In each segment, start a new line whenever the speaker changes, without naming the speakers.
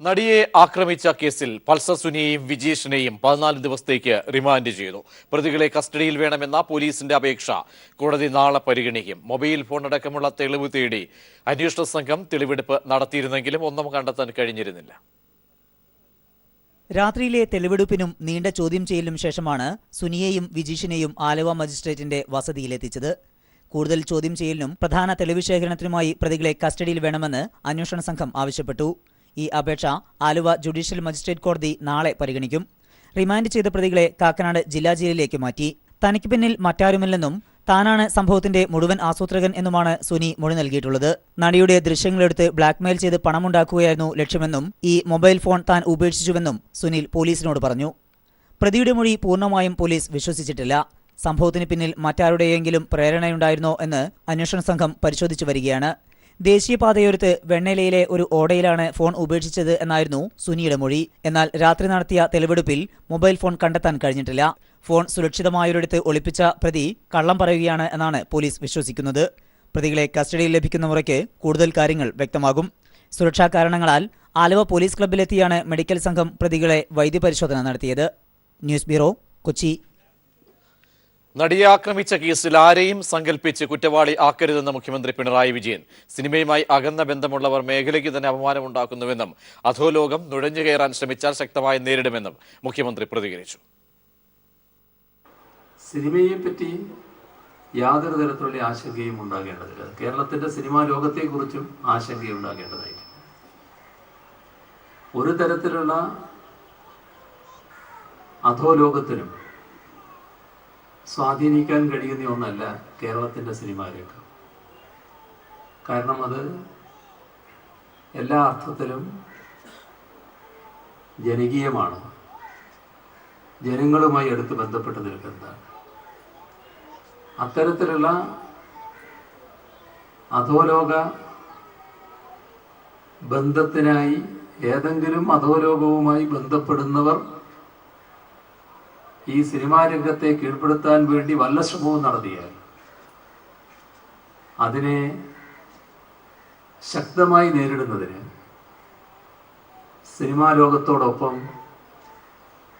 നടിയെ ആക്രമിച്ച കേസിൽ പൾസർ സുനിയെയും വിജീഷിനെയും 14 ദിവസത്തേക്ക് റിമാൻഡ് ചെയ്തു. പ്രതികളെ കസ്റ്റഡിയിൽ വേണമെന്ന പോലീസിന്റെ അപേക്ഷ കോടതി നാളെ പരിഗണിക്കും. മൊബൈൽ ഫോൺ അടക്കമുള്ള തെളിവ് തേടി അന്വേഷണ സംഘം തെളിവെടുപ്പ് നടത്തിയിരുന്നെങ്കിലും ഒന്നും കണ്ടെത്താൻ കഴിഞ്ഞിരുന്നില്ല.
രാത്രിയിലെ തെളിവെടുപ്പിനും നീണ്ട ചോദ്യം ചെയ്യലിനും ശേഷമാണ് സുനിയെയും വിജീഷിനെയും ആലുവ മജിസ്ട്രേറ്റിന്റെ വസതിയിലെത്തിച്ചത്. കൂടുതൽ ചോദ്യം ചെയ്യലിനും പ്രധാന തെളിവ് ശേഖരണത്തിനുമായി പ്രതികളെ കസ്റ്റഡിയിൽ വേണമെന്ന് അന്വേഷണ സംഘം ആവശ്യപ്പെട്ടു. ഈ അപേക്ഷ ആലുവ ജുഡീഷ്യൽ മജിസ്ട്രേറ്റ് കോടതി നാളെ പരിഗണിക്കും. റിമാൻഡ് ചെയ്ത പ്രതികളെ കാക്കനാട് ജില്ലാ ജയിലിലേക്ക് മാറ്റി. തനിക്ക് പിന്നിൽ മറ്റാരുമില്ലെന്നും താനാണ് സംഭവത്തിന്റെ മുഴുവൻ ആസൂത്രകൻ എന്നുമാണ് സുനി മൊഴി നൽകിയിട്ടുള്ളത്. നടിയുടെ ദൃശ്യങ്ങളെടുത്ത് ബ്ലാക്ക്മെയിൽ ചെയ്ത് പണമുണ്ടാക്കുകയായിരുന്നു ലക്ഷ്യമെന്നും ഈ മൊബൈൽ ഫോൺ താൻ ഉപേക്ഷിച്ചുവെന്നും സുനിൽ പോലീസിനോട് പറഞ്ഞു. പ്രതിയുടെ മൊഴി പൂർണ്ണമായും പോലീസ് വിശ്വസിച്ചിട്ടില്ല. സംഭവത്തിന് പിന്നിൽ മറ്റാരുടെയെങ്കിലും പ്രേരണയുണ്ടായിരുന്നോ എന്ന് അന്വേഷണ സംഘം പരിശോധിച്ചു വരികയാണ്. ദേശീയപാതയോരത്ത് വെണ്ണലയിലെ ഒരു ഓടയിലാണ് ഫോൺ ഉപേക്ഷിച്ചത് എന്നായിരുന്നു സുനിയുടെ മൊഴി. എന്നാൽ രാത്രി നടത്തിയ തെളിവെടുപ്പിൽ മൊബൈൽ ഫോൺ കണ്ടെത്താൻ കഴിഞ്ഞിട്ടില്ല. ഫോൺ സുരക്ഷിതമായൊരിടത്ത് ഒളിപ്പിച്ച പ്രതി കള്ളം പറയുകയാണ് എന്നാണ് പോലീസ് വിശ്വസിക്കുന്നത്. പ്രതികളെ കസ്റ്റഡിയിൽ ലഭിക്കുന്ന മുറയ്ക്ക് കൂടുതൽ കാര്യങ്ങൾ വ്യക്തമാകും. സുരക്ഷാ കാരണങ്ങളാൽ ആലുവ പോലീസ് ക്ലബ്ബിലെത്തിയാണ് മെഡിക്കൽ സംഘം പ്രതികളെ വൈദ്യപരിശോധന നടത്തിയത്. News bureau, Kochi.
നടിയെ ആക്രമിച്ച കേസിൽ ആരെയും സങ്കല്പിച്ച് കുറ്റവാളി ആക്കരുതെന്ന് മുഖ്യമന്ത്രി പിണറായി വിജയൻ. സിനിമയുമായി അകന്ന ബന്ധമുള്ളവർ മേഖലയ്ക്ക് തന്നെ അപമാനമുണ്ടാക്കുന്നുവെന്നും അധോലോകം നുഴഞ്ഞു കയറാൻ ശ്രമിച്ചാൽ ശക്തമായി നേരിടുമെന്നും മുഖ്യമന്ത്രി പ്രതികരിച്ചു.
സിനിമയെപ്പറ്റി യാതൊരു തരത്തിലുള്ള ആശങ്കയും ഉണ്ടാകേണ്ടതില്ല. കേരളത്തിന്റെ സിനിമാ ലോകത്തെക്കുറിച്ചും ആശങ്കയുണ്ടാകേണ്ടതായിട്ടില്ല. ഒരു തരത്തിലുള്ള അധോലോകത്തിനും സ്വാധീനിക്കാൻ കഴിയുന്ന ഒന്നല്ല കേരളത്തിൻ്റെ സിനിമാ രംഗം. കാരണം അത് എല്ലാ അർത്ഥത്തിലും ജനകീയമാണ്, ജനങ്ങളുമായി അടുത്ത് ബന്ധപ്പെട്ട് നിൽക്കുന്നതാണ്. അത്തരത്തിലുള്ള അധോലോക ബന്ധത്തിനായി ഏതെങ്കിലും അധോലോകവുമായി ബന്ധപ്പെടുന്നവർ ഈ സിനിമാ രംഗത്തെ കീഴ്പ്പെടുത്താൻ വേണ്ടി വല്ല ശ്രമവും നടത്തിയാൽ അതിനെ ശക്തമായി നേരിടുന്നതിന് സിനിമാ ലോകത്തോടൊപ്പം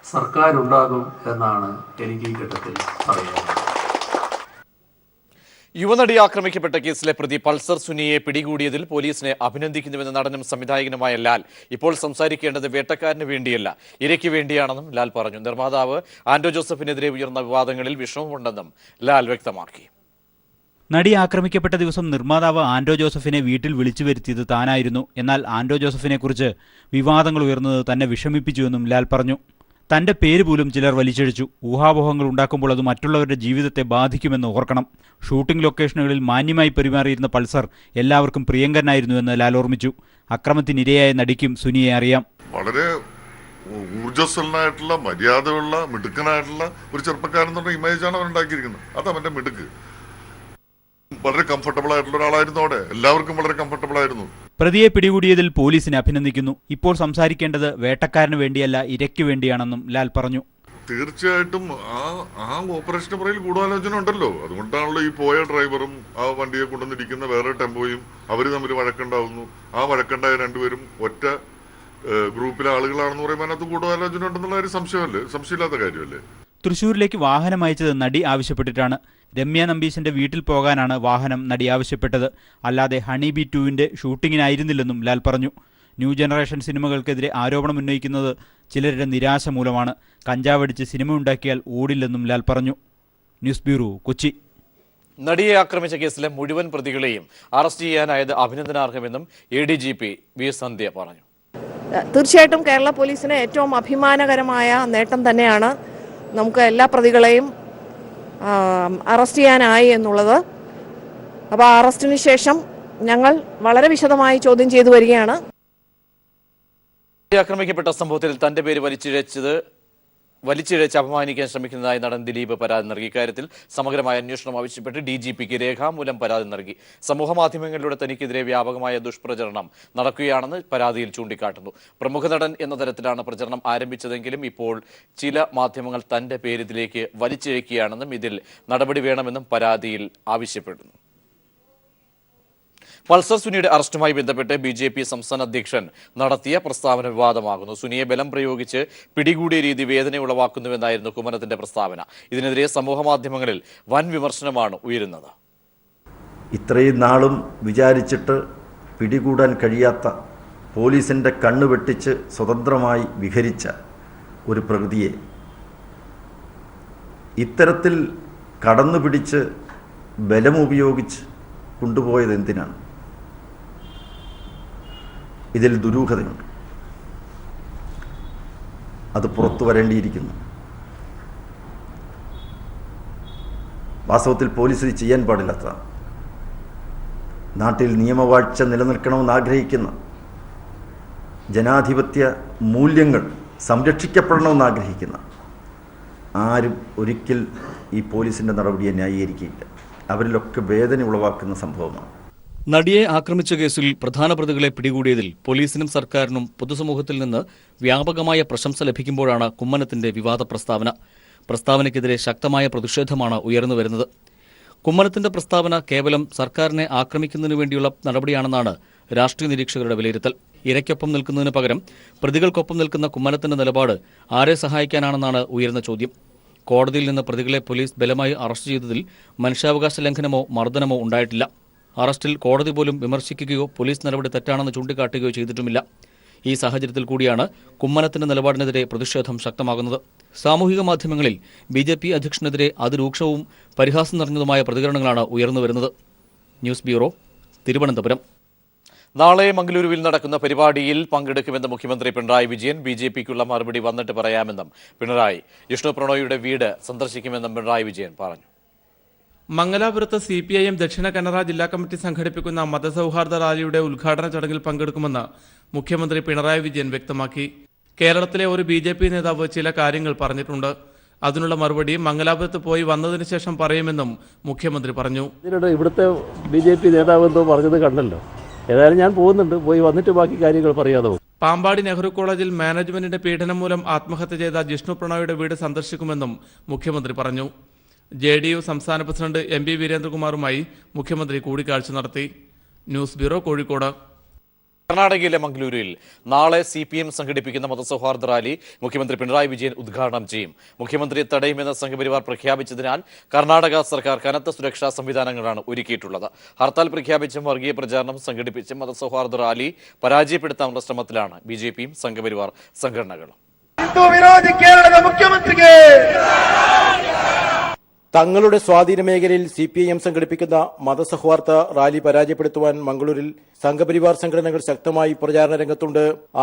സർക്കാർ ഉണ്ടാകും എന്നാണ് എനിക്ക് ഈ ഘട്ടത്തിൽ പറയാനുള്ളത്.
യുവനടി ആക്രമിക്കപ്പെട്ട കേസിലെ പ്രതി പൾസർ സുനിയെ പിടികൂടിയതിൽ പോലീസിനെ അഭിനന്ദിക്കുന്നുവെന്ന് നടനും സംവിധായകനുമായ ലാൽ ഇപ്പോൾ സംസാരിക്കേണ്ടത് വേട്ടക്കാരന് വേണ്ടിയല്ല, ഇരയ്ക്ക് വേണ്ടിയാണെന്നും ലാൽ പറഞ്ഞു. നിർമ്മാതാവ് ആന്റോ ജോസഫിനെതിരെ ഉയർന്ന വിവാദങ്ങളിൽ വിഷമമുണ്ടെന്നും ലാൽ വ്യക്തമാക്കി.
നടി ആക്രമിക്കപ്പെട്ട ദിവസം നിർമ്മാതാവ് ആന്റോ ജോസഫിനെ വീട്ടിൽ വിളിച്ചു വരുത്തിയത് താനായിരുന്നു. എന്നാൽ ആന്റോ ജോസഫിനെക്കുറിച്ച് വിവാദങ്ങൾ ഉയർന്നത് തന്നെ വിഷമിപ്പിച്ചുവെന്നും ലാൽ പറഞ്ഞു. തന്റെ പേര് പോലും ചിലർ വലിച്ചഴിച്ചു. ഊഹാപോഹങ്ങൾ ഉണ്ടാക്കുമ്പോൾ അത് മറ്റുള്ളവരുടെ ജീവിതത്തെ ബാധിക്കുമെന്ന് ഓർക്കണം. ഷൂട്ടിംഗ് ലൊക്കേഷനുകളിൽ മാന്യമായി പെരുമാറിയിരുന്ന പൾസർ എല്ലാവർക്കും പ്രിയങ്കരനായിരുന്നുവെന്ന് ലാൽ ഓർമ്മിച്ചു. അക്രമത്തിനിരയായ നടിക്കും സുനിയെ അറിയാം.
വളരെ ഊർജ്ജസ്വലനായിട്ടുള്ള, മര്യാദയുള്ള, മിടുക്കനായിട്ടുള്ള ഒരു ചെറുപ്പക്കാരെന്നുള്ള ഇമേജാണ് അവൻ ഉണ്ടാക്കിയിരിക്കുന്നത്. അത് അവന്റെ മിടുക്ക്. വളരെ കംഫർട്ടബിൾ ആയിട്ടുള്ള ഒരാളായിരുന്നു. അവിടെ എല്ലാവർക്കും വളരെ കംഫർട്ടബിൾ ആയിരുന്നു.
പ്രതിയെ പിടികൂടിയതിൽ പോലീസിനെ അഭിനന്ദിക്കുന്നു. ഇപ്പോൾ സംസാരിക്കേണ്ടത് വേട്ടക്കാരന് വേണ്ടിയല്ല, ഇരയ്ക്ക് വേണ്ടിയാണെന്നും ലാൽ പറഞ്ഞു.
തീർച്ചയായിട്ടും ആ ഓപ്പറേഷന് പുറകിൽ ഗൂഢാലോചന ഉണ്ടല്ലോ. അതുകൊണ്ടാണല്ലോ ഈ പോയ ഡ്രൈവറും ആ വണ്ടിയെ കൊണ്ടുവന്നിരിക്കുന്ന വേറെ ടെമ്പോയും അവര് തമ്മിൽ വഴക്കുണ്ടാവുന്നു. ആ വഴക്കുണ്ടായ രണ്ടുപേരും ഒറ്റ ഗ്രൂപ്പിലെ ആളുകളാണെന്ന് പറയുമ്പോൾ അതിനകത്ത് ഗൂഢാലോചന ഉണ്ടെന്നുള്ള ഒരു സംശയമില്ലാത്ത കാര്യമല്ലേ.
തൃശൂരിലേക്ക് വാഹനം അയച്ചത് നടി ആവശ്യപ്പെട്ടിട്ടാണ്. രമ്യ നമ്പീശന്റെ വീട്ടിൽ പോകാനാണ് വാഹനം നടി ആവശ്യപ്പെട്ടത്, അല്ലാതെ ഹണി ബി 2വിന്റെ ഷൂട്ടിങ്ങിനായിരുന്നില്ലെന്നും ലാൽ പറഞ്ഞു. ന്യൂ ജനറേഷൻ സിനിമകൾക്കെതിരെ ആരോപണം ഉന്നയിക്കുന്നത് ചിലരുടെ നിരാശ മൂലമാണ്. കഞ്ചാവടിച്ച് സിനിമ ഉണ്ടാക്കിയാൽ ഓടില്ലെന്നും ലാൽ പറഞ്ഞു. News bureau, Kochi.
നടിയെ ആക്രമിച്ച കേസിലെ മുഴുവൻ പ്രതികളെയും അറസ്റ്റ് ചെയ്യാനായത് അഭിനന്ദനാർഹമെന്നും ADGP വി സന്ധ്യ പറഞ്ഞു.
തീർച്ചയായിട്ടും കേരള പോലീസിന് ഏറ്റവും അഭിമാനകരമായ നേട്ടം തന്നെയാണ് നമുക്ക് എല്ലാ പ്രതികളെയും അറസ്റ്റ് ചെയ്യാനായി എന്നുള്ളത്. അപ്പോൾ അറസ്റ്റിന് ശേഷം ഞങ്ങൾ വളരെ വിശദമായി ചോദ്യം ചെയ്തു വരികയാണ്.
ആക്രമിക്കപ്പെട്ട സംഭവത്തിൽ തന്റെ പേര് വലിച്ചിഴച്ച് അപമാനിക്കാൻ ശ്രമിക്കുന്നതായി നടൻ ദിലീപ് പരാതി നൽകി. ഇക്കാര്യത്തിൽ സമഗ്രമായ അന്വേഷണം ആവശ്യപ്പെട്ട് DGPക്ക് രേഖാമൂലം പരാതി നൽകി. സമൂഹമാധ്യമങ്ങളിലൂടെ തനിക്കെതിരെ വ്യാപകമായ ദുഷ്പ്രചരണം നടക്കുകയാണെന്ന് പരാതിയിൽ ചൂണ്ടിക്കാട്ടുന്നു. പ്രമുഖ നടൻ എന്ന തരത്തിലാണ് പ്രചരണം ആരംഭിച്ചതെങ്കിലും ഇപ്പോൾ ചില മാധ്യമങ്ങൾ തന്റെ പേരിലേക്ക് വലിച്ചിഴക്കുകയാണെന്നും ഇതിൽ നടപടി വേണമെന്നും പരാതിയിൽ ആവശ്യപ്പെടുന്നു. പൾസർ സുനിയുടെ അറസ്റ്റുമായി ബന്ധപ്പെട്ട് BJP സംസ്ഥാന അധ്യക്ഷൻ നടത്തിയ പ്രസ്താവന വിവാദമാകുന്നു. സുനിയെ ബലം പ്രയോഗിച്ച് പിടികൂടിയ രീതി വേദന ഉളവാക്കുന്നുവെന്നായിരുന്നു കുമ്മനത്തിന്റെ പ്രസ്താവന. ഇതിനെതിരെ സമൂഹമാധ്യമങ്ങളിൽ വൻ വിമർശനമാണ് ഉയരുന്നത്.
ഇത്രയും നാളും വിചാരിച്ചിട്ട് പിടികൂടാൻ കഴിയാത്ത, പോലീസിൻ്റെ കണ്ണ് വെട്ടിച്ച് സ്വതന്ത്രമായി വിഹരിച്ച ഒരു പ്രകൃതിയെ ഇത്തരത്തിൽ കടന്നുപിടിച്ച് ബലമുപയോഗിച്ച് കൊണ്ടുപോയത് എന്തിനാണ്? ഇതിൽ ദുരൂഹതയുണ്ട്. അത് പുറത്തു വരേണ്ടിയിരിക്കുന്നു. വാസ്തവത്തിൽ പോലീസ് ഇത് ചെയ്യാൻ പാടില്ലാത്തതാണ്. നാട്ടിൽ നിയമവാഴ്ച നിലനിൽക്കണമെന്ന് ആഗ്രഹിക്കുന്ന, ജനാധിപത്യ മൂല്യങ്ങൾ സംരക്ഷിക്കപ്പെടണമെന്ന് ആഗ്രഹിക്കുന്ന ആരും ഒരിക്കൽ ഈ പോലീസിൻ്റെ നടപടിയെ ന്യായീകരിക്കുകയില്ല. അവരിലൊക്കെ വേദന ഉളവാക്കുന്ന സംഭവമാണ്.
നടിയെ ആക്രമിച്ച കേസിൽ പ്രധാന പ്രതികളെ പിടികൂടിയതിൽ പോലീസിനും സർക്കാരിനും പൊതുസമൂഹത്തിൽ നിന്ന് വ്യാപകമായ പ്രശംസ ലഭിക്കുമ്പോഴാണ് കുമ്മനത്തിന്റെ വിവാദ പ്രസ്താവന. പ്രസ്താവനയ്ക്കെതിരെ ശക്തമായ പ്രതിഷേധമാണ് ഉയർന്നുവരുന്നത്. കുമ്മനത്തിന്റെ പ്രസ്താവന കേവലം സർക്കാരിനെ ആക്രമിക്കുന്നതിനു വേണ്ടിയുള്ള നടപടിയാണെന്നാണ് രാഷ്ട്രീയ നിരീക്ഷകരുടെ വിലയിരുത്തൽ. ഇരയ്ക്കൊപ്പം നിൽക്കുന്നതിന് പകരം പ്രതികൾക്കൊപ്പം നിൽക്കുന്ന കുമ്മനത്തിന്റെ നിലപാട് ആരെ സഹായിക്കാനാണെന്നാണ് ഉയർന്ന ചോദ്യം. കോടതിയിൽ നിന്ന് പ്രതികളെ പോലീസ് ബലമായി അറസ്റ്റ് ചെയ്തതിൽ മനുഷ്യാവകാശ ലംഘനമോ മർദ്ദനമോ ഉണ്ടായിട്ടില്ല. അറസ്റ്റിൽ കോടതി പോലും വിമർശിക്കുകയോ പോലീസ് നടപടി തെറ്റാണെന്ന് ചൂണ്ടിക്കാട്ടുകയോ ചെയ്തിട്ടുമില്ല. ഈ സാഹചര്യത്തിൽ കൂടിയാണ് കുമ്മനത്തിന്റെ നിലപാടിനെതിരെ പ്രതിഷേധം ശക്തമാകുന്നത്. സാമൂഹിക മാധ്യമങ്ങളിൽ BJP അധ്യക്ഷനെതിരെ അതിരൂക്ഷവും പരിഹാസം നിറഞ്ഞതുമായ പ്രതികരണങ്ങളാണ് ഉയർന്നുവരുന്നത്. News bureau, Thiruvananthapuram.
നാളെ മംഗളൂരുവിൽ നടക്കുന്ന പരിപാടിയിൽ പങ്കെടുക്കുമെന്ന് മുഖ്യമന്ത്രി പിണറായി വിജയൻ. BJPക്കുള്ള മറുപടി വന്നിട്ട് പറയാമെന്നും പിണറായി. ജിഷ്ണു പ്രണോയിയുടെ വീട് സന്ദർശിക്കുമെന്നും പിണറായി വിജയൻ പറഞ്ഞു.
മംഗലാപുരത്ത് CPIM ദക്ഷിണ കന്നഡ ജില്ലാ കമ്മിറ്റി സംഘടിപ്പിക്കുന്ന മതസൗഹാർദ്ദ റാലിയുടെ ഉദ്ഘാടന ചടങ്ങിൽ പങ്കെടുക്കുമെന്ന് മുഖ്യമന്ത്രി പിണറായി വിജയൻ വ്യക്തമാക്കി. കേരളത്തിലെ ഒരു BJP നേതാവ് ചില കാര്യങ്ങൾ പറഞ്ഞിട്ടുണ്ട്. അതിനുള്ള മറുപടി മംഗലാപുരത്ത് പോയി വന്നതിന് ശേഷം പറയുമെന്നും മുഖ്യമന്ത്രി പറഞ്ഞു.
ഇവിടുത്തെ BJP നേതാവ് എന്തോ പറഞ്ഞത് കണ്ടല്ലോ. ഏതായാലും ഞാൻ പോകുന്നുണ്ട്, പോയി വന്നിട്ട് ബാക്കി കാര്യങ്ങൾ പറയാതെ.
പാമ്പാടി നെഹ്റു കോളേജിൽ മാനേജ്മെന്റിന്റെ പീഡനം മൂലം ആത്മഹത്യ ചെയ്ത ജിഷ്ണു പ്രണോയിയുടെ വീട് സന്ദർശിക്കുമെന്നും മുഖ്യമന്ത്രി പറഞ്ഞു. JDU സംസ്ഥാന പ്രസിഡന്റ് MB വീരേന്ദ്രകുമാറുമായി മുഖ്യമന്ത്രി കൂടിക്കാഴ്ച നടത്തി. News bureau, Kozhikode.
കർണാടകയിലെ മംഗളൂരുവിൽ നാളെ CPM സംഘടിപ്പിക്കുന്ന മതസൗഹാർദ്ദ റാലി മുഖ്യമന്ത്രി പിണറായി വിജയൻ ഉദ്ഘാടനം ചെയ്യും. മുഖ്യമന്ത്രിയെ തടയുമെന്ന് സംഘപരിവാർ പ്രഖ്യാപിച്ചതിനാൽ കർണാടക സർക്കാർ കനത്ത സുരക്ഷാ സംവിധാനങ്ങളാണ് ഒരുക്കിയിട്ടുള്ളത്. ഹർത്താൽ പ്രഖ്യാപിച്ചും വർഗീയ പ്രചാരണം സംഘടിപ്പിച്ചും മതസൗഹാർദ്ദ റാലി പരാജയപ്പെടുത്താനുള്ള ശ്രമത്തിലാണ് BJPയും സംഘപരിവാർ സംഘടനകളും.
തങ്ങളുടെ സ്വാധീന മേഖലയിൽ CPIM സംഘടിപ്പിക്കുന്ന മതസൗഹാർദ്ദ റാലി പരാജയപ്പെടുത്തുവാൻ മംഗളൂരിൽ സംഘപരിവാർ സംഘടനകൾ ശക്തമായി പ്രചാരണ രംഗത്തുണ്ട്.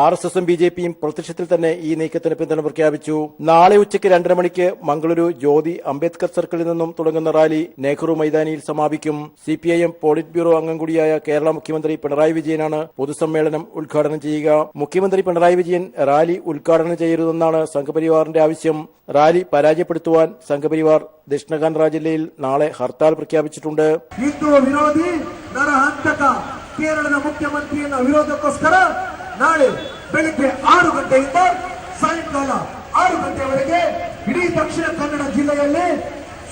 RSSും BJPയും പ്രത്യക്ഷത്തിൽ തന്നെ ഈ നീക്കത്തിന് പിന്തുണ പ്രഖ്യാപിച്ചു. നാളെ ഉച്ചയ്ക്ക് 2:30 മണിക്ക് മംഗളൂരു ജ്യോതി അംബേദ്കർ സർക്കിളിൽ നിന്നും തുടങ്ങുന്ന റാലി നെഹ്റു മൈതാനിയിൽ സമാപിക്കും. CPIM പോളിറ്റ് ബ്യൂറോ അംഗം കൂടിയായ കേരള മുഖ്യമന്ത്രി പിണറായി വിജയനാണ് പൊതുസമ്മേളനം ഉദ്ഘാടനം ചെയ്യുക. മുഖ്യമന്ത്രി പിണറായി വിജയൻ റാലി ഉദ്ഘാടനം ചെയ്യരുതെന്നാണ് സംഘപരിവാറിന്റെ ആവശ്യം. റാലി പരാജയപ്പെടുത്തുവാൻ സംഘപരിവാർ ദക്ഷിണ കന്നഡ ജില്ലയിൽ നാളെ ഹർത്താൽ പ്രഖ്യാപിച്ചിട്ടുണ്ട്.
ಹಿಂದೂ ವಿರೋಧಿ ನರಹಂತಕ ಕೇರಳದ ಮುಖ್ಯಮಂತ್ರಿಯ ವಿರೋಧಕ್ಕೋಸ್ಕರ ನಾಳೆ ಬೆಳಿಗ್ಗೆ 6 ಗಂಟೆಯಿಂದ ಸಾಯಂಕಾಲ 6 ಗಂಟೆವರೆಗೆ ಇಡೀ ದಕ್ಷಿಣ ಕನ್ನಡ ಜಿಲ್ಲೆಯಲ್ಲಿ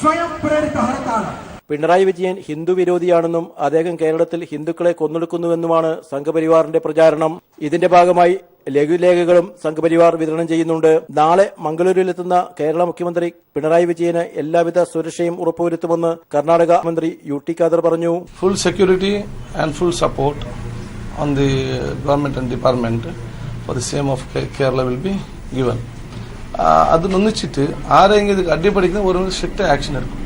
ಸ್ವಯಂ ಪ್ರೇರಿತ ಹರತಾಳ.
പിണറായി വിജയൻ ഹിന്ദു വിരോധിയാണെന്നും അദ്ദേഹം കേരളത്തിൽ ഹിന്ദുക്കളെ കൊന്നൊടുക്കുന്നുവെന്നുമാണ് സംഘപരിവാറിന്റെ പ്രചാരണം. ഇതിന്റെ ഭാഗമായി ലഘുലേഖകളും സംഘപരിവാർ വിതരണം ചെയ്യുന്നുണ്ട്. നാളെ മംഗളൂരുവിലെത്തുന്ന കേരള മുഖ്യമന്ത്രി പിണറായി വിജയന് എല്ലാവിധ സുരക്ഷയും ഉറപ്പുവരുത്തുമെന്ന് കർണാടക മന്ത്രി UT ഖാദർ പറഞ്ഞു.
Full security and full support on the government and department for the same of Kerala will be given. അതിനൊന്നിച്ചിട്ട് ആരെങ്കിലും ഇത് അടിപടിക്കുന്ന ഒരു സ്ട്രിക്റ്റ് ആക്ഷൻ എടുക്കും.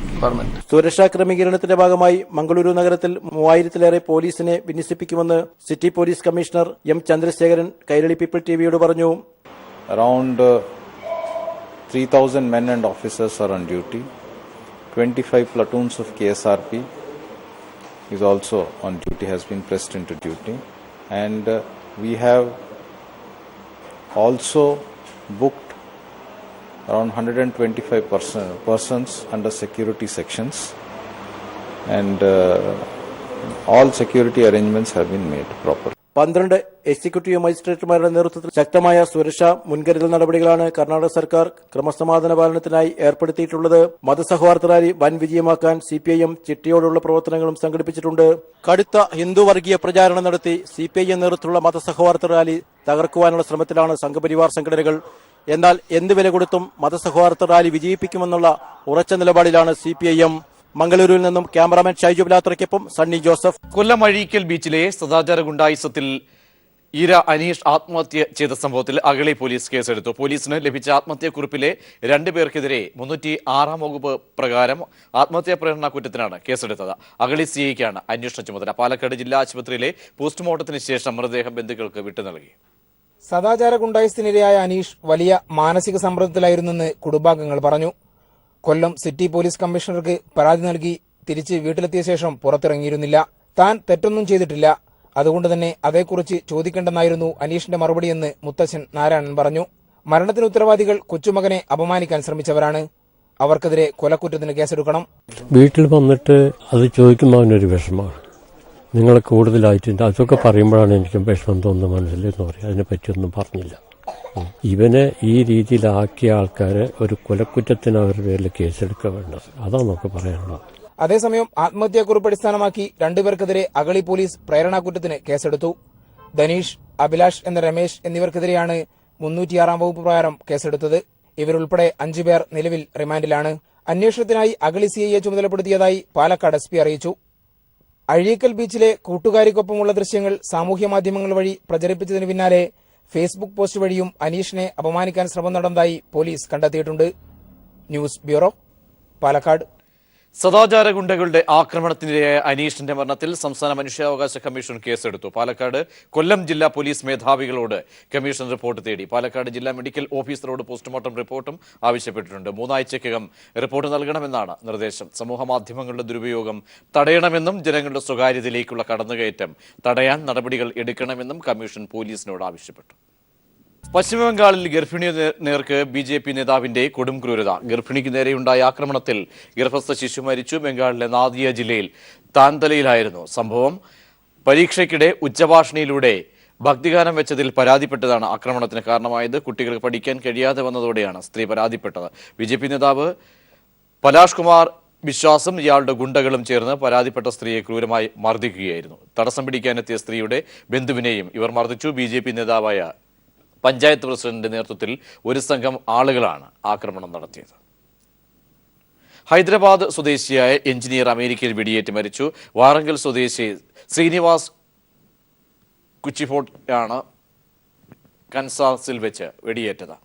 സുരക്ഷാ ക്രമീകരണത്തിന്റെ ഭാഗമായി മംഗളൂരു നഗരത്തിൽ 3000-ലേറെ പോലീസിനെ വിന്യസിപ്പിക്കുമെന്ന് city police commissioner M. Chandrasekharan Kairali people TVയോട് പറഞ്ഞു.
Around 3,000 men and officers are on duty. 25 platoons of KSRP is also on duty, has been pressed into duty, and we have also booked around 125 persons under security sections, and all security arrangements have been made proper.
12 executive മജിസ്ട്രേറ്റുമാരുടെ നേതൃത്വത്തിൽ ശക്തമായ സുരക്ഷാ മുൻകരുതൽ നടപടികളാണ് കർണാടക സർക്കാർ ക്രമസമാധാന പാലനത്തിനായി ഏർപ്പെടുത്തിയിട്ടുള്ളത്. മതസൗഹാർദ്ദ rally വൻ വിജയമാക്കാൻ CPIM ചിട്ടയോടുള്ള പ്രവർത്തനങ്ങളും സംഘടിപ്പിച്ചിട്ടുണ്ട്. കടുത്ത ഹിന്ദു വർഗീയ പ്രചാരണം നടത്തി CPIM നേതൃത്വത്തിലുള്ള മതസൗഹാർദ്ദ റാലി തകർക്കുവാനുള്ള ശ്രമത്തിലാണ് സംഘപരിവാർ സംഘടനകൾ. എന്നാൽ എന്ത് വില കൊടുത്തും മതസൗഹാർദ്ദ റാലി വിജയിപ്പിക്കുമെന്നുള്ള ഉറച്ച നിലപാടിലാണ് CPIM. മംഗളൂരുവിൽ നിന്നും ക്യാമറാമാൻ ഷൈജു ബിലാത്രയ്ക്കൊപ്പം സണ്ണി ജോസഫ്.
കൊല്ലം അഴീക്കൽ ബീച്ചിലെ സദാചാര ഗുണ്ടായിസത്തിൽ ഈര അനീഷ് ആത്മഹത്യ ചെയ്ത സംഭവത്തിൽ അഗളി പോലീസ് കേസെടുത്തു. പോലീസിന് ലഭിച്ച ആത്മഹത്യാക്കുറിപ്പിലെ 2 പേർക്കെതിരെ 306 വകുപ്പ് പ്രകാരം ആത്മഹത്യാ പ്രേരണ കുറ്റത്തിനാണ് കേസെടുത്തത്. അഗളി CIക്കാണ് അന്വേഷണ ചുമതല. പാലക്കാട് ജില്ലാ ആശുപത്രിയിലെ പോസ്റ്റ്മോർട്ടത്തിന് ശേഷം മൃതദേഹം ബന്ധുക്കൾക്ക് വിട്ടു നൽകി.
സദാചാര ഗുണ്ടായിസത്തിനിരയായ അനീഷ് വലിയ മാനസിക സമ്മർദ്ദത്തിലായിരുന്നെന്ന് കുടുംബാംഗങ്ങൾ പറഞ്ഞു. കൊല്ലം സിറ്റി പോലീസ് കമ്മീഷണർക്ക് പരാതി നൽകി തിരിച്ച് വീട്ടിലെത്തിയ ശേഷം പുറത്തിറങ്ങിയിരുന്നില്ല. താൻ തെറ്റൊന്നും ചെയ്തിട്ടില്ല, അതുകൊണ്ട് തന്നെ അതേക്കുറിച്ച് ചോദിക്കേണ്ടെന്നായിരുന്നു അനീഷിന്റെ മറുപടിയെന്ന് മുത്തച്ഛൻ നാരായണൻ പറഞ്ഞു. മരണത്തിന് ഉത്തരവാദികൾ കൊച്ചുമകനെ അപമാനിക്കാൻ ശ്രമിച്ചവരാണ്. അവർക്കെതിരെ കൊലക്കുറ്റത്തിന് കേസെടുക്കണം.
വീട്ടിൽ വന്നിട്ട് അത് ചോദിക്കുമ്പോൾ അവനൊരു വിഷമമാണ്. നിങ്ങൾ കൂടുതലായിട്ടുണ്ട് അതൊക്കെ പറയുമ്പോഴാണ് എനിക്ക് വിഷമം തോന്നുന്നത് മനസ്സിലെന്ന് പറയും. അതിനെപ്പറ്റിയൊന്നും പറഞ്ഞില്ല. ഇവനെ ഈ രീതിയിലാക്കിയ ആൾക്കാരെ ഒരു കൊലക്കുറ്റത്തിന് അവരുടെ പേരിൽ കേസെടുക്കുക വേണ്ടത്, അതാണൊക്കെ പറയാനുള്ളത്.
അതേസമയം ആത്മഹത്യാക്കുറിപ്പ് അടിസ്ഥാനമാക്കി 2 പേർക്കെതിരെ അഗളി പോലീസ് പ്രേരണാക്കുറ്റത്തിന് കേസെടുത്തു. ധനീഷ്, അഭിലാഷ് എന്ന രമേശ് എന്നിവർക്കെതിരെയാണ് 306 വകുപ്പ് പ്രകാരം കേസെടുത്തത്. ഇവരുൾപ്പെടെ 5 പേർ നിലവിൽ റിമാൻഡിലാണ്. അന്വേഷണത്തിനായി അഗളി CIയെ ചുമതലപ്പെടുത്തിയതായി പാലക്കാട് SP അറിയിച്ചു. അഴീക്കൽ ബീച്ചിലെ കൂട്ടുകാരിക്കൊപ്പമുള്ള ദൃശ്യങ്ങൾ സാമൂഹ്യമാധ്യമങ്ങൾ വഴി പ്രചരിപ്പിച്ചതിന് പിന്നാലെ ഫേസ്ബുക്ക് പോസ്റ്റ് വഴിയും അനീഷിനെ അപമാനിക്കാൻ ശ്രമം നടന്നതായി പോലീസ് കണ്ടെത്തിയിട്ടുണ്ട്. News bureau, Palakkad.
സദാചാര ഗുണ്ടകളുടെ ആക്രമണത്തിനിരയായ അനീഷിന്റെ മരണത്തിൽ സംസ്ഥാന മനുഷ്യാവകാശ കമ്മീഷൻ കേസെടുത്തു. പാലക്കാട്, കൊല്ലം ജില്ലാ പോലീസ് മേധാവികളോട് കമ്മീഷൻ റിപ്പോർട്ട് തേടി. പാലക്കാട് ജില്ലാ മെഡിക്കൽ ഓഫീസറോട് പോസ്റ്റ്മോർട്ടം റിപ്പോർട്ടും ആവശ്യപ്പെട്ടിട്ടുണ്ട്. 3 ആഴ്ചയ്ക്കകം റിപ്പോർട്ട് നൽകണമെന്നാണ് നിർദ്ദേശം. സമൂഹമാധ്യമങ്ങളുടെ ദുരുപയോഗം തടയണമെന്നും ജനങ്ങളുടെ സ്വകാര്യതയിലേക്കുള്ള കടന്നുകയറ്റം തടയാൻ നടപടികൾ എടുക്കണമെന്നും കമ്മീഷൻ പോലീസിനോട് ആവശ്യപ്പെട്ടു. പശ്ചിമബംഗാളിൽ ഗർഭിണി നേർക്ക് BJP നേതാവിന്റെ കൊടും ക്രൂരത. ഗർഭിണിക്ക് നേരെയുണ്ടായ ആക്രമണത്തിൽ ഗർഭസ്ഥ ശിശു മരിച്ചു. ബംഗാളിലെ നാദിയ ജില്ലയിൽ താൻതലയിലായിരുന്നു സംഭവം. പരീക്ഷയ്ക്കിടെ ഉച്ചഭാഷണിയിലൂടെ ഭക്തിഗാനം വെച്ചതിൽ പരാതിപ്പെട്ടതാണ് ആക്രമണത്തിന് കാരണമായത്. കുട്ടികൾക്ക് പഠിക്കാൻ കഴിയാതെ വന്നതോടെയാണ് സ്ത്രീ പരാതിപ്പെട്ടത്. BJP നേതാവ് പലാഷ് കുമാർ വിശ്വാസം ഇയാളുടെ ഗുണ്ടകളും ചേർന്ന് പരാതിപ്പെട്ട സ്ത്രീയെ ക്രൂരമായി മർദ്ദിക്കുകയായിരുന്നു. തടസ്സം പിടിക്കാനെത്തിയ സ്ത്രീയുടെ ബന്ധുവിനെയും ഇവർ മർദ്ദിച്ചു. BJP നേതാവായ പഞ്ചായത്ത് പ്രസിഡന്റിന്റെ നേതൃത്വത്തിൽ ഒരു സംഘം ആളുകളാണ് ആക്രമണം നടത്തിയത്. ഹൈദരാബാദ് സ്വദേശിയായ എഞ്ചിനീയർ അമേരിക്കയിൽ വെടിയേറ്റ് മരിച്ചു. വാറങ്കൽ സ്വദേശി ശ്രീനിവാസ് കുച്ചിഫോട്ടാണ് കൻസാസിൽ വെച്ച് വെടിയേറ്റത്.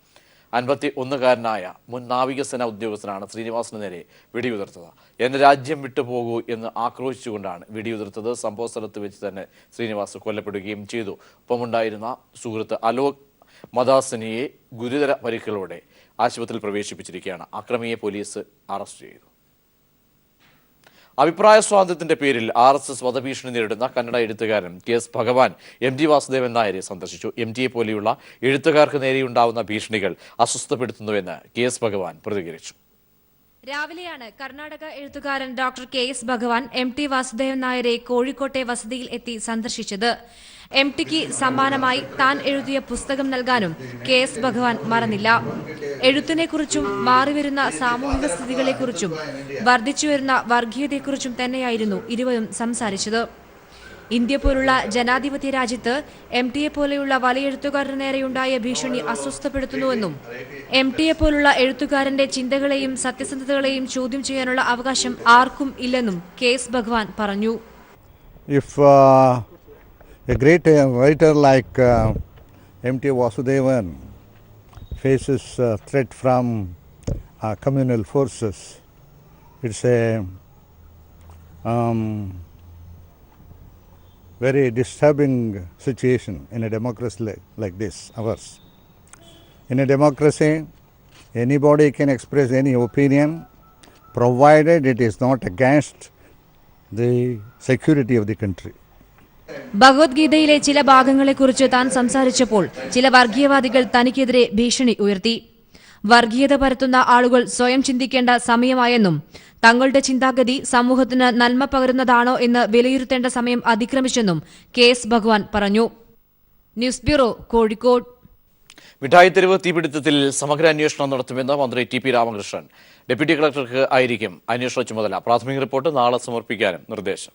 51-കാരനായ മുൻ നാവികസേന ഉദ്യോഗസ്ഥനാണ് ശ്രീനിവാസിന് നേരെ വെടിയുതിർത്തത്. എന്റെ രാജ്യം വിട്ടുപോകൂ എന്ന് ആക്രോശിച്ചുകൊണ്ടാണ് വെടിയുതിർത്തത്. സംഭവ സ്ഥലത്ത് വെച്ച് തന്നെ ശ്രീനിവാസ് കൊല്ലപ്പെടുകയും ചെയ്തു. ഒപ്പമുണ്ടായിരുന്ന സുഹൃത്ത് അലോക് മദാസനിയെ ഗുരുതര പരിക്കുകളോടെ ആശുപത്രിയിൽ പ്രവേശിപ്പിച്ചിരിക്കുകയാണ്. അക്രമിയെ പോലീസ് അറസ്റ്റ് ചെയ്തു. അഭിപ്രായ സ്വാതന്ത്ര്യത്തിന്റെ പേരിൽ RSS വധഭീഷണി നേരിടുന്ന കന്നഡ എഴുത്തുകാരൻ KS ഭഗവാൻ MT വാസുദേവൻ നായരെ സന്ദർശിച്ചു. MTയെ പോലെയുള്ള എഴുത്തുകാർക്ക് നേരെയുണ്ടാവുന്ന ഭീഷണികൾ അസ്വസ്ഥപ്പെടുത്തുന്നുവെന്ന് KS ഭഗവാൻ പ്രതികരിച്ചു.
രാവിലെയാണ് കർണാടക എഴുത്തുകാരൻ ഡോക്ടർ KS ഭഗവാൻ MT വാസുദേവൻ നായരെ കോഴിക്കോട്ടെ വസതിയിൽ എത്തി സന്ദർശിച്ചത്. MTക്ക് സമ്മാനമായി താൻ എഴുതിയ പുസ്തകം നൽകാനും KS ഭഗവാൻ മറന്നില്ല. എഴുത്തിനെക്കുറിച്ചും മാറിവരുന്ന സാമൂഹിക സ്ഥിതികളെക്കുറിച്ചും വർദ്ധിച്ചുവരുന്ന വർഗീയതയെക്കുറിച്ചും തന്നെയായിരുന്നു ഇരുവരും സംസാരിച്ചത്. ഇന്ത്യ പോലുള്ള ജനാധിപത്യ രാജ്യത്ത് MTയെ പോലെയുള്ള വലിയ എഴുത്തുകാരന് നേരെയുണ്ടായ ഭീഷണി അസ്വസ്ഥപ്പെടുത്തുന്നുവെന്നും MTയെ പോലുള്ള എഴുത്തുകാരന്റെ ചിന്തകളെയും സത്യസന്ധതകളെയും ചോദ്യം ചെയ്യാനുള്ള അവകാശം ആർക്കും ഇല്ലെന്നും KS ഭഗവാൻ പറഞ്ഞു.
A great writer like MT Vasudevan faces threat from communal forces. It's a very disturbing situation in a democracy like this, ours. In a democracy, anybody can express any opinion provided it is not against the security of the country.
ഭഗവത്ഗീതയിലെ ചില ഭാഗങ്ങളെക്കുറിച്ച് താൻ സംസാരിച്ചപ്പോൾ ചില വർഗീയവാദികൾ തനിക്കെതിരെ ഭീഷണി ഉയർത്തി. വർഗീയത പരത്തുന്ന ആളുകൾ സ്വയം ചിന്തിക്കേണ്ട സമയമായെന്നും തങ്ങളുടെ ചിന്താഗതി സമൂഹത്തിന് നന്മ പകരുന്നതാണോ എന്ന് വിലയിരുത്തേണ്ട സമയം അതിക്രമിച്ചെന്നും KS ഭഗവാൻ പറഞ്ഞു. News bureau, Kozhikode.
മിഠായി തെരുവ് തീപിടുത്തത്തിൽ സമഗ്ര അന്വേഷണം നടത്തുമെന്ന് മന്ത്രി ടി.പി. രാമകൃഷ്ണൻ. ഡെപ്യൂട്ടി കളക്ടർക്ക് ആയിരിക്കും അന്വേഷണ ചുമതല. പ്രാഥമിക റിപ്പോർട്ട് നാളെ സമർപ്പിക്കാനും നിർദ്ദേശം.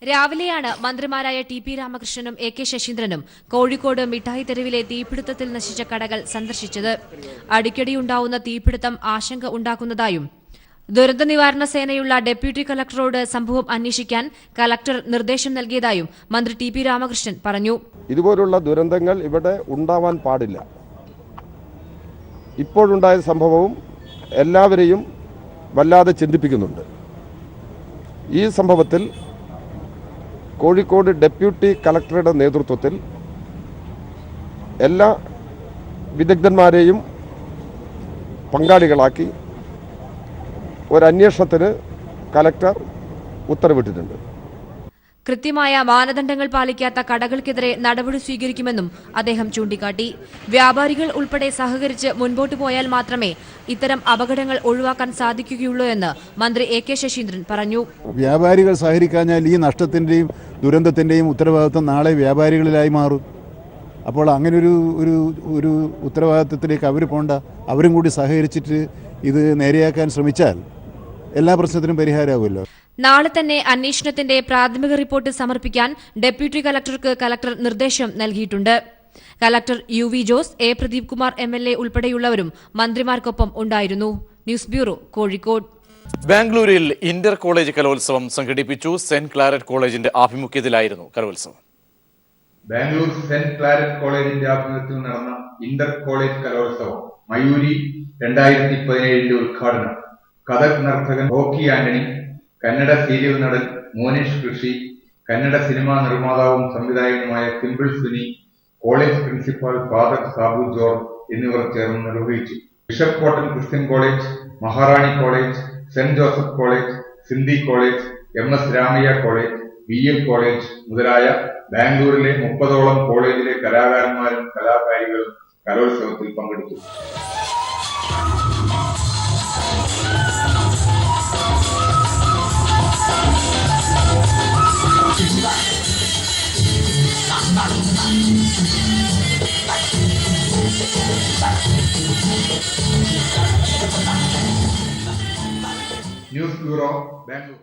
രാവിലെയാണ് മന്ത്രിമാരായ ടി.പി. രാമകൃഷ്ണനും എ.കെ. ശശീന്ദ്രനും കോഴിക്കോട് മിഠായി തെരുവിലെ തീപിടുത്തത്തിൽ നശിച്ച കടകൾ സന്ദർശിച്ചത്. അടിക്കടിയുണ്ടാവുന്ന തീപിടുത്തം ആശങ്ക ഉണ്ടാക്കുന്നതായും ദുരന്ത നിവാരണ സേനയുള്ള ഡെപ്യൂട്ടി കളക്ടറോട് സംഭവം അന്വേഷിക്കാൻ കളക്ടർ നിർദ്ദേശം നൽകിയതായും മന്ത്രി ടി.പി. രാമകൃഷ്ണൻ പറഞ്ഞു.
ഇതുപോലുള്ള ദുരന്തങ്ങൾ ഇവിടെ ഉണ്ടാവാൻ പാടില്ല. ഇപ്പോഴുണ്ടായ സംഭവവും എല്ലാവരെയും വല്ലാതെ ചിന്തിപ്പിക്കുന്നുണ്ട്. ഈ സംഭവത്തിൽ കോഴിക്കോട് ഡെപ്യൂട്ടി കളക്ടറുടെ നേതൃത്വത്തിൽ എല്ലാ വിദഗ്ധന്മാരെയും പങ്കാളികളാക്കി ഒരന്വേഷണത്തിന് കലക്ടർ ഉത്തരവിട്ടിട്ടുണ്ട്.
കൃത്യമായ മാനദണ്ഡങ്ങൾ പാലിക്കാത്ത കടകൾക്കെതിരെ നടപടി സ്വീകരിക്കുമെന്നും അദ്ദേഹം ചൂണ്ടിക്കാട്ടി. വ്യാപാരികൾ ഉൾപ്പെടെ സഹകരിച്ച് മുൻപോട്ടു പോയാൽ മാത്രമേ ഇത്തരം അപകടങ്ങൾ ഒഴിവാക്കാൻ സാധിക്കുകയുള്ളൂ എന്ന് മന്ത്രി എ.കെ. ശശീന്ദ്രൻ പറഞ്ഞു.
വ്യാപാരികൾ സഹകരിക്കാഞ്ഞാൽ ഈ നഷ്ടത്തിൻ്റെയും ദുരന്തത്തിൻ്റെയും ഉത്തരവാദിത്വം നാളെ വ്യാപാരികളിലായി മാറും. അപ്പോൾ അങ്ങനെ ഒരു ഉത്തരവാദിത്വത്തിലേക്ക് അവർ പോണ്ട. അവരും കൂടി സഹകരിച്ചിട്ട് ഇത് നേരെയാക്കാൻ ശ്രമിച്ചാൽ എല്ലാ പ്രശ്നത്തിനും പരിഹാരമാകുമല്ലോ.
നാളെ തന്നെ അന്വേഷണത്തിന്റെ പ്രാഥമിക റിപ്പോർട്ട് സമർപ്പിക്കാൻ ഡെപ്യൂട്ടി കളക്ടർക്ക് കളക്ടർ നിർദ്ദേശം നൽകിയിട്ടുണ്ട്. Collector UV. Jose, A. Pradeep Kumar MLA. ഉൾപ്പെടെയുള്ളവരും മന്ത്രിമാർക്കൊപ്പം ഉണ്ടായിരുന്നു. News bureau, Kozhikode.
ബാംഗ്ലൂരിൽ ഇന്റർ കോളേജ് കലോത്സവം സംഘടിപ്പിച്ചു. സെന്റ് ക്ലാരറ്റ് കോളേജിന്റെ ആഭിമുഖ്യത്തിലായിരുന്നു കലോത്സവം.
ബാംഗ്ലൂർ സെന്റ് ക്ലാരറ്റ് കോളേജിന്റെ ആഭിമുഖ്യത്തിൽ നടന്ന ഇന്റർ കോളേജ് കലോത്സവം മയൂരി 2017 ഉദ്ഘാടനം കഥക് നർത്തകൻ റോക്കി ആന്റണി, കന്നഡ സീരിയൽ നടൻ മോനീഷ് കൃഷി, കന്നഡ സിനിമാ നിർമ്മാതാവും സംവിധായകനുമായ Simple Suni, college principal father Sabu George എന്നിവർ ചേർന്ന് നിർവഹിച്ചു. Bishop Cotton Christian college, Maharani college, Saint Joseph college, Sindhi college, MS Ramaiah college, BL college മുതലായ ബാംഗ്ലൂരിലെ 30ഓളം കോളേജിലെ കലാകാരന്മാരും കലാകാരികളും കലോത്സവത്തിൽ പങ്കെടുത്തു. News bureau, Bangalore.